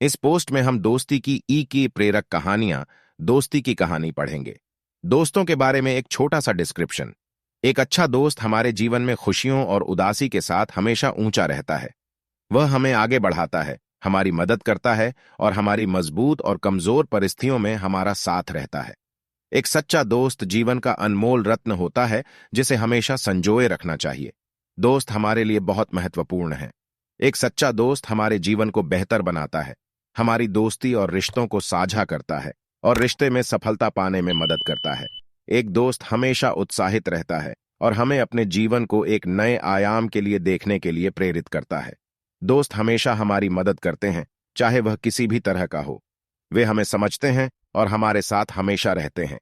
इस पोस्ट में हम दोस्ती की की प्रेरक कहानियां, दोस्ती की कहानी पढ़ेंगे। दोस्तों के बारे में एक छोटा सा डिस्क्रिप्शन। एक अच्छा दोस्त हमारे जीवन में खुशियों और उदासी के साथ हमेशा ऊंचा रहता है। वह हमें आगे बढ़ाता है, हमारी मदद करता है और हमारी मजबूत और कमजोर परिस्थितियों में हमारा साथ रहता है। एक सच्चा दोस्त जीवन का अनमोल रत्न होता है, जिसे हमेशा संजोए रखना चाहिए। दोस्त हमारे लिए बहुत महत्वपूर्ण है। एक सच्चा दोस्त हमारे जीवन को बेहतर बनाता है, हमारी दोस्ती और रिश्तों को साझा करता है और रिश्ते में सफलता पाने में मदद करता है। एक दोस्त हमेशा उत्साहित रहता है और हमें अपने जीवन को एक नए आयाम के लिए देखने के लिए प्रेरित करता है। दोस्त हमेशा हमारी मदद करते हैं, चाहे वह किसी भी तरह का हो। वे हमें समझते हैं और हमारे साथ हमेशा रहते हैं।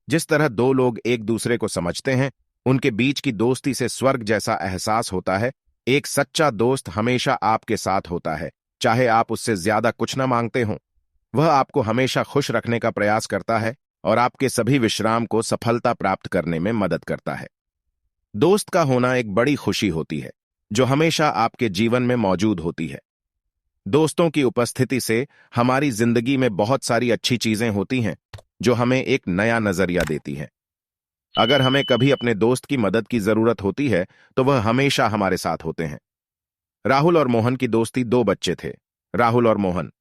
जिस तरह दो लोग एक दूसरे को समझते हैं, उनके बीच की दोस्ती से स्वर्ग जैसा एहसास होता है। एक सच्चा दोस्त हमेशा आपके साथ होता है, चाहे आप उससे ज्यादा कुछ न मांगते हों। वह आपको हमेशा खुश रखने का प्रयास करता है और आपके सभी विश्राम को सफलता प्राप्त करने में मदद करता है। दोस्त का होना एक बड़ी खुशी होती है, जो हमेशा आपके जीवन में मौजूद होती है। दोस्तों की उपस्थिति से हमारी जिंदगी में बहुत सारी अच्छी चीजें होती हैं, जो हमें एक नया नजरिया देती हैं। अगर हमें कभी अपने दोस्त की मदद की जरूरत होती है, तो वह हमेशा हमारे साथ होते हैं। राहुल और मोहन की दोस्ती। दो बच्चे थे, राहुल और मोहन।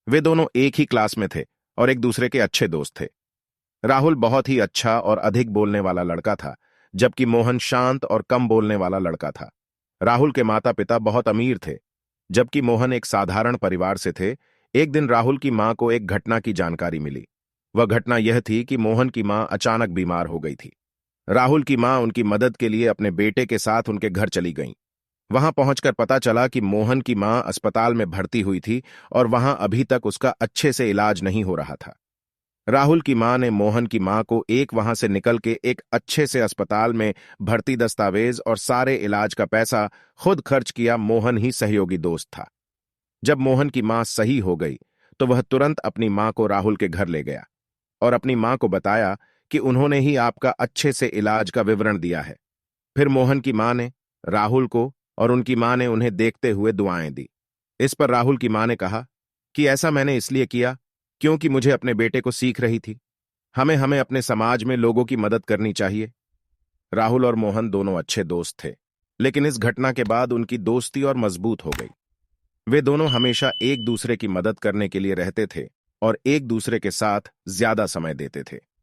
वे दोनों एक ही क्लास में थे और एक दूसरे के अच्छे दोस्त थे। राहुल बहुत ही अच्छा और अधिक बोलने वाला लड़का था, जबकि मोहन शांत और कम बोलने वाला लड़का था। राहुल के माता पिता बहुत अमीर थे, जबकि मोहन एक साधारण परिवार से थे। एक दिन राहुल की मां को एक घटना की जानकारी मिली। वह घटना यह थी कि मोहन की मां अचानक बीमार हो गई थी। राहुल की मां उनकी मदद के लिए अपने बेटे के साथ उनके घर चली गईं। वहां पहुंचकर पता चला कि मोहन की मां अस्पताल में भर्ती हुई थी और वहां अभी तक उसका अच्छे से इलाज नहीं हो रहा था। राहुल की मां ने मोहन की मां को वहां से निकल के एक अच्छे से अस्पताल में भर्ती, दस्तावेज और सारे इलाज का पैसा खुद खर्च किया। मोहन ही सहयोगी दोस्त था। जब मोहन की मां सही हो गई, तो वह तुरंत अपनी मां को राहुल के घर ले गया और अपनी मां को बताया कि उन्होंने ही आपका अच्छे से इलाज का विवरण दिया है। फिर मोहन की मां ने राहुल को और उनकी मां ने उन्हें देखते हुए दुआएं दी। इस पर राहुल की मां ने कहा कि ऐसा मैंने इसलिए किया क्योंकि मुझे अपने बेटे को सीख रही थी। हमें हमें अपने समाज में लोगों की मदद करनी चाहिए। राहुल और मोहन दोनों अच्छे दोस्त थे, लेकिन इस घटना के बाद उनकी दोस्ती और मजबूत हो गई। वे दोनों हमेशा एक दूसरे की मदद करने के लिए रहते थे और एक दूसरे के साथ ज्यादा समय देते थे।